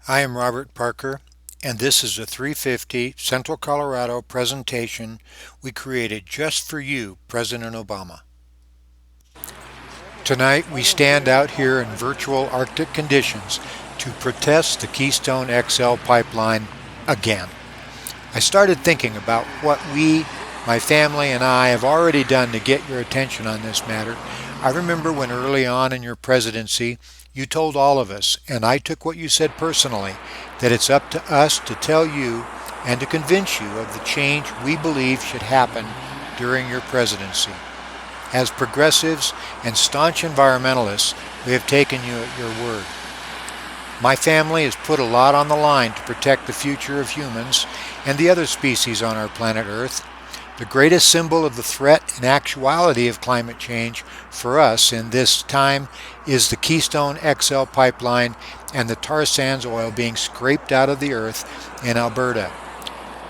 I am Robert Parker, and this is a 350 Central Colorado presentation we created just for you, President Obama. Tonight we stand out here in virtual Arctic conditions to protest the Keystone XL pipeline again. I started thinking about what we, my family, and I have already done to get your attention on this matter. I remember when early on in your presidency you told all of us, and I took what you said personally, that it's up to us to tell you and to convince you of the change we believe should happen during your presidency. As progressives and staunch environmentalists, we have taken you at your word. My family has put a lot on the line to protect the future of humans and the other species on our planet Earth. The greatest symbol of the threat and actuality of climate change for us in this time is the Keystone XL pipeline and the tar sands oil being scraped out of the earth in Alberta.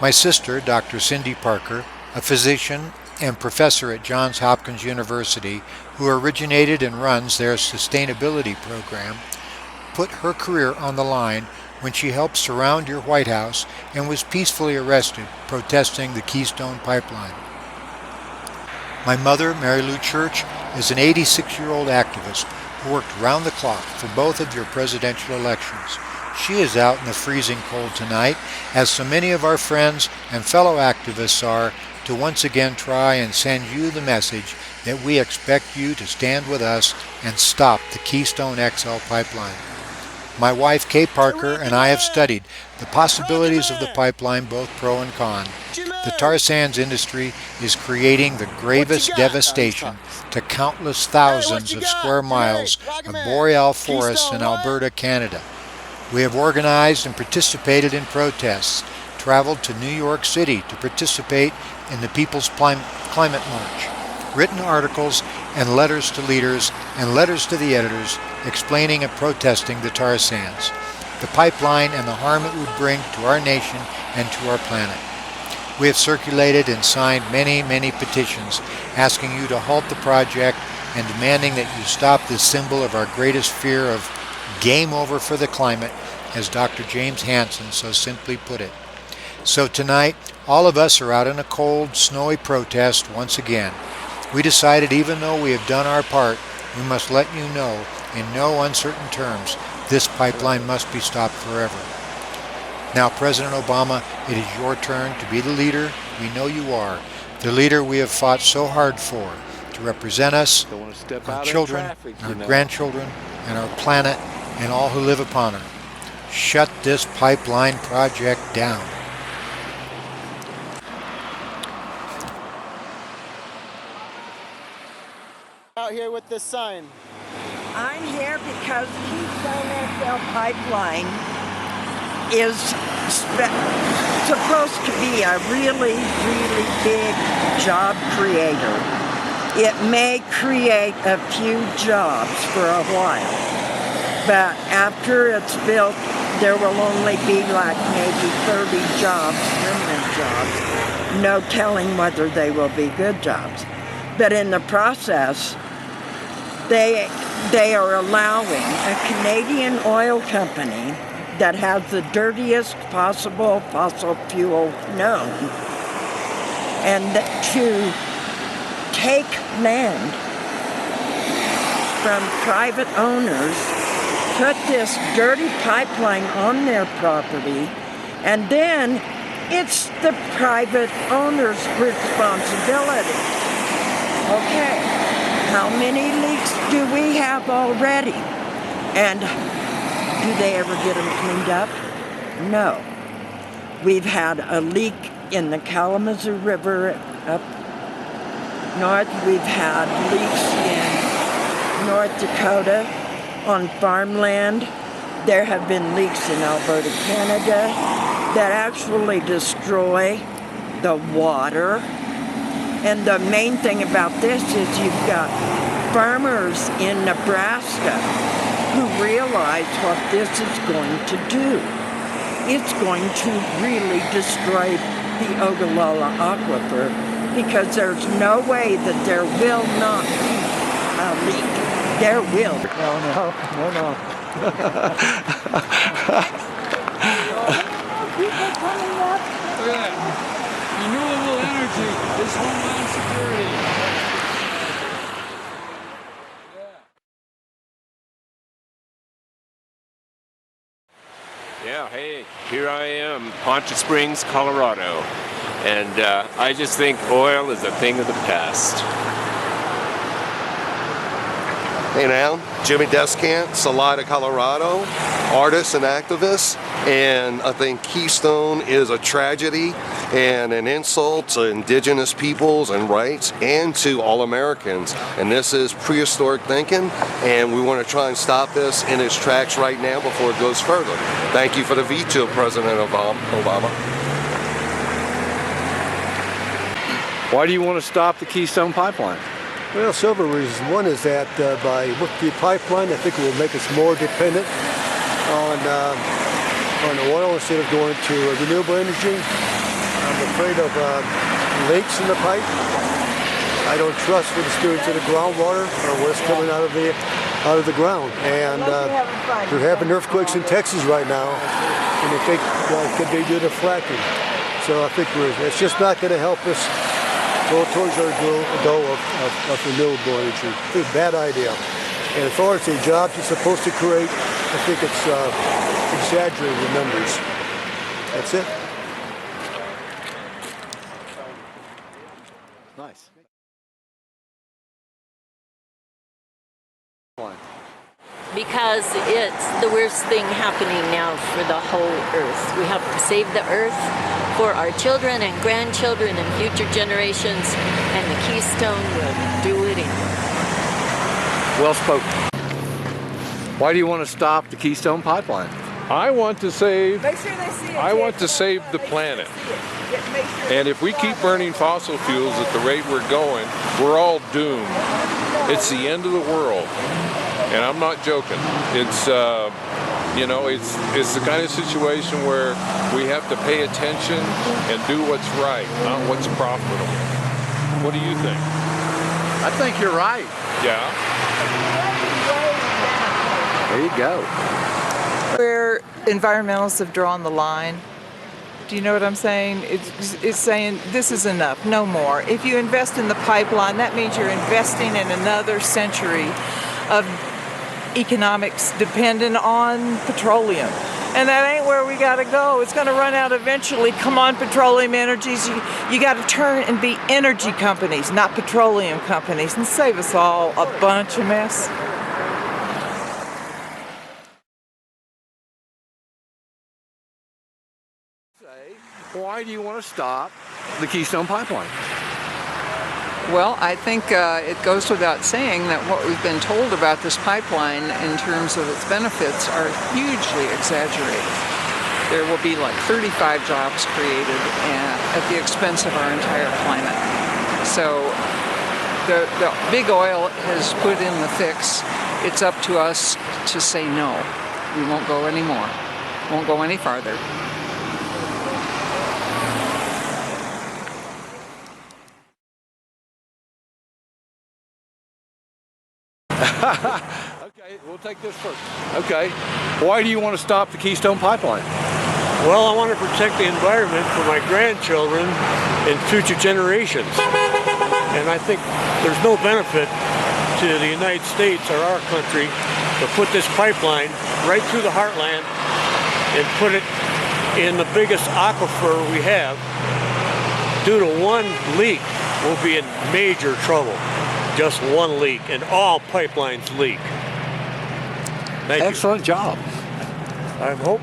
My sister, Dr. Cindy Parker, a physician and professor at Johns Hopkins University who originated and runs their sustainability program, put her career on the line when she helped surround your White House and was peacefully arrested protesting the Keystone Pipeline. My mother, Mary Lou Church, is an 86-year-old activist who worked round the clock for both of your presidential elections. She is out in the freezing cold tonight, as so many of our friends and fellow activists are, to once again try and send you the message that we expect you to stand with us and stop the Keystone XL pipeline. My wife, Kay Parker, and I have studied the possibilities of the pipeline, both pro and con. The tar sands industry is creating the gravest devastation to countless thousands of square miles of boreal forests in Alberta, Canada. We have organized and participated in protests, traveled to New York City to participate in the People's Climate March, written articles and letters to leaders and letters to the editors explaining and protesting the tar sands, the pipeline, and the harm it would bring to our nation and to our planet. We have circulated and signed many petitions asking you to halt the project and demanding that you stop this symbol of our greatest fear of game over for the climate, as Dr. James Hansen so simply put it. So tonight, all of us are out in a cold, snowy protest once again. We decided, even though we have done our part, we must let you know in no uncertain terms this pipeline must be stopped forever. Now, President Obama, it is your turn to be the leader we know you are, the leader we have fought so hard for, to represent us, our children, our grandchildren, and our planet, and all who live upon her. Shut this pipeline project down. Out here with this sign. I'm here because Keystone XL pipeline is supposed to be a really big job creator. It may create a few jobs for a while, but after it's built, there will only be like maybe 30 jobs, permanent jobs. No telling whether they will be good jobs. But in the process, they are allowing a Canadian oil company that has the dirtiest possible fossil fuel known and to take land from private owners, put this dirty pipeline on their property, and then it's the private owner's responsibility. Okay, how many leaks do we have already? And do they ever get them cleaned up? No. We've had a leak in the Kalamazoo River up north. We've had leaks in North Dakota on farmland. There have been leaks in Alberta, Canada that actually destroy the water. And the main thing about this is you've got farmers in Nebraska who realize what this is going to do. It's going to really destroy the Ogallala Aquifer because there's no way that there will not be a leak. There will. No. is Homeland Security. Yeah, hey, here I am, Poncha Springs, Colorado, and I just think oil is a thing of the past. Hey now, Jimmy Descant, Salida, Colorado, artist and activist, and I think Keystone is a tragedy and an insult to indigenous peoples and rights and to all Americans. And this is prehistoric thinking, and we want to try and stop this in its tracks right now before it goes further. Thank you for the veto, President Obama. Why do you want to stop the Keystone Pipeline? Well, several reasons. One is that with the pipeline, I think it will make us more dependent on oil instead of going to renewable energy. I'm afraid of leaks in the pipe. I don't trust what it's doing to the groundwater or what's coming out of the ground. And they're having earthquakes in Texas right now, and they think could be due to fracking. So I think it's just not going to help us go towards our goal of renewable energy. It's a bad idea. And as far as the jobs it's supposed to create, I think it's exaggerated the numbers. That's it. Nice. Because it's the worst thing happening now for the whole earth. We have to save the earth for our children and grandchildren and future generations, and the Keystone will do it anyway. Well spoken. Why do you want to stop the Keystone Pipeline? I want to save Make sure they see it. I want to save the planet. And if we keep burning fossil fuels at the rate we're going, we're all doomed. It's the end of the world. And I'm not joking. It's it's the kind of situation where we have to pay attention and do what's right, not what's profitable. What do you think? I think you're right. Yeah. There you go. Where environmentalists have drawn the line. Do you know what I'm saying? It's saying this is enough, no more. If you invest in the pipeline, that means you're investing in another century of economics dependent on petroleum. And that ain't where we gotta go. It's gonna run out eventually. Come on, petroleum energies. You gotta turn and be energy companies, not petroleum companies, and save us all a bunch of mess. Why do you want to stop the Keystone Pipeline? Well, I think it goes without saying that what we've been told about this pipeline in terms of its benefits are hugely exaggerated. There will be like 35 jobs created at the expense of our entire climate. So the big oil has put in the fix. It's up to us to say no. We won't go anymore. Won't go any farther. Okay, we'll take this first. Okay, why do you want to stop the Keystone Pipeline? Well, I want to protect the environment for my grandchildren and future generations. And I think there's no benefit to the United States or our country to put this pipeline right through the heartland and put it in the biggest aquifer we have. Due to one leak, we'll be in major trouble. Just one leak, and all pipelines leak. Thank Excellent job. I hope.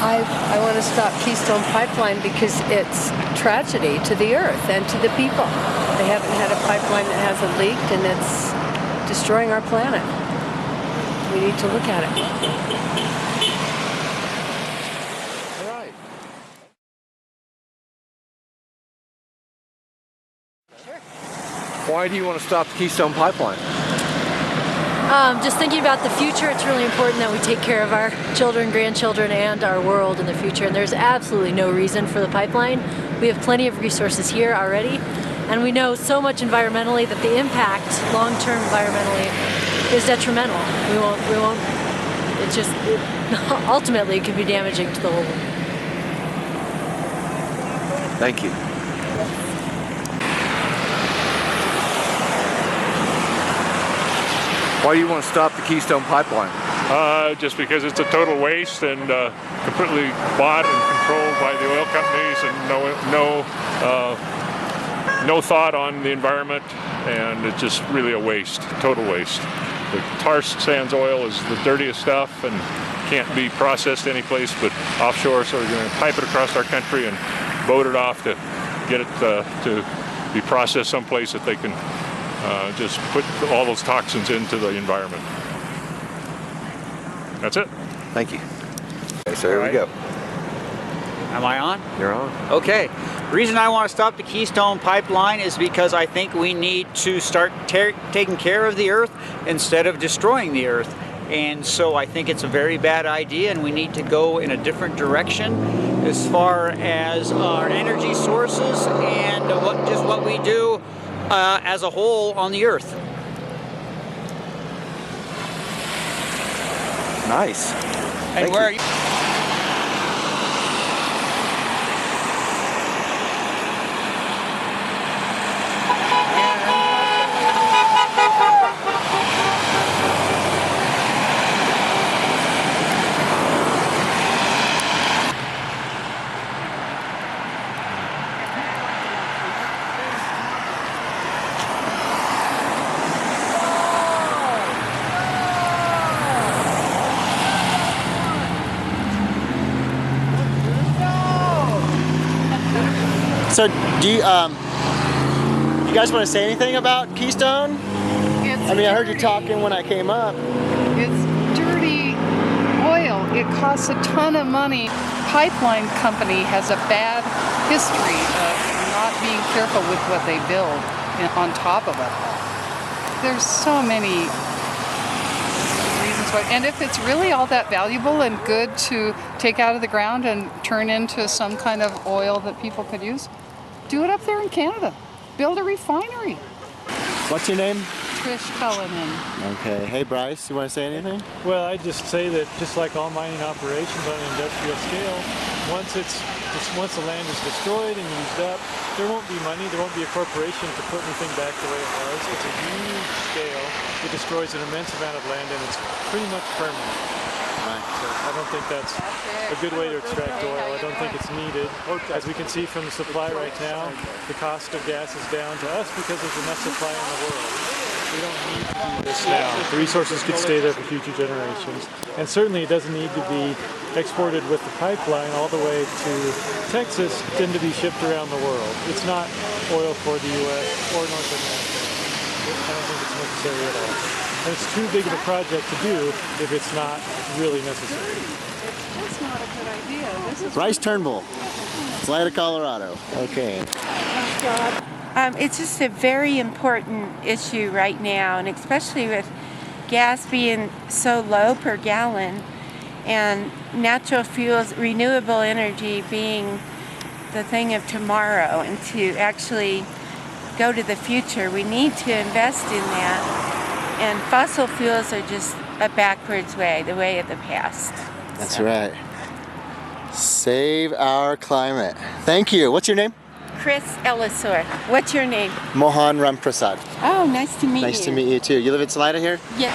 I want to stop Keystone Pipeline because it's tragedy to the earth and to the people. They haven't had a pipeline that hasn't leaked, and it's destroying our planet. We need to look at it. All right. Why do you want to stop the Keystone Pipeline? Just thinking about the future, it's really important that we take care of our children, grandchildren, and our world in the future. And there's absolutely no reason for the pipeline. We have plenty of resources here already, and we know so much environmentally that the impact, long-term environmentally, is detrimental. We won't. It's just ultimately it could be damaging to the whole world. Thank you. Why do you want to stop the Keystone Pipeline? Just because it's a total waste and completely bought and controlled by the oil companies, and no thought on the environment, and it's just really a waste, total waste. The tar sands oil is the dirtiest stuff and can't be processed any place but offshore, so we're going to pipe it across our country and boat it off to get it to be processed someplace that they can just put all those toxins into the environment. That's it. Thank you. Okay, so here we go. Am I on? You're on. Okay. The reason I want to stop the Keystone Pipeline is because I think we need to start taking care of the earth instead of destroying the earth. And so I think it's a very bad idea, and we need to go in a different direction as far as our energy sources and what we do as a whole on the earth. Nice. And where are you? So, do you guys want to say anything about Keystone? I mean, I heard you talking when I came up. It's dirty oil. It costs a ton of money. Pipeline company has a bad history of not being careful with what they build on top of it. There's so many reasons why. And if it's really all that valuable and good to take out of the ground and turn into some kind of oil that people could use, do it up there in Canada. Build a refinery. What's your name? Trish Cullinan. Okay. Hey, Bryce, you want to say anything? Well, I'd just say that just like all mining operations on an industrial scale, once the land is destroyed and used up, there won't be money, there won't be a corporation to put anything back the way it was. It's a huge scale. It destroys an immense amount of land, and it's pretty much permanent. Right. So I don't think that's a good way to extract oil. I don't think it's needed. As we can see from the supply right now, the cost of gas is down to us because there's enough supply in the world. We don't need to do this now. The resources could stay there for future generations. And certainly it doesn't need to be exported with the pipeline all the way to Texas, then to be shipped around the world. It's not oil for the U.S. or North America. I don't think it's necessary at all. And it's too big of a project to do if it's not really necessary. That's not a good idea. This is Bryce Turnbull, Salida, Colorado. Okay. It's just a very important issue right now, and especially with gas being so low per gallon and natural fuels, renewable energy being the thing of tomorrow, and to actually go to the future, we need to invest in that. And fossil fuels are just a backwards way, the way of the past. That's right. Save our climate. Thank you. What's your name? Chris Ellisor. What's your name? Mohan Ramprasad. Oh, nice to meet you. Nice to meet you too. You live in Salida here? Yeah.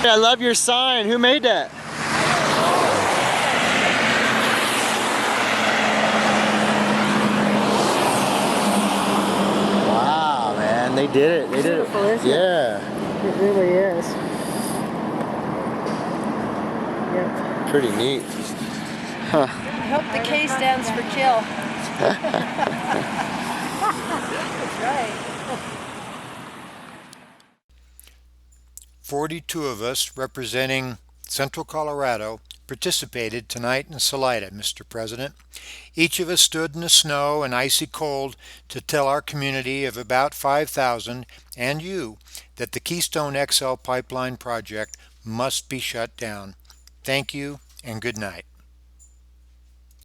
I love your sign. Who made that? Wow, man. They did it. They did it. Beautiful, isn't it? Yeah. It really is. Yep. Pretty neat. Huh. I hope the K stands for kill. That's right. 42 of us representing Central Colorado participated tonight in Salida, Mr. President. Each of us stood in the snow and icy cold to tell our community of about 5,000 and you that the Keystone XL pipeline project must be shut down. Thank you and good night.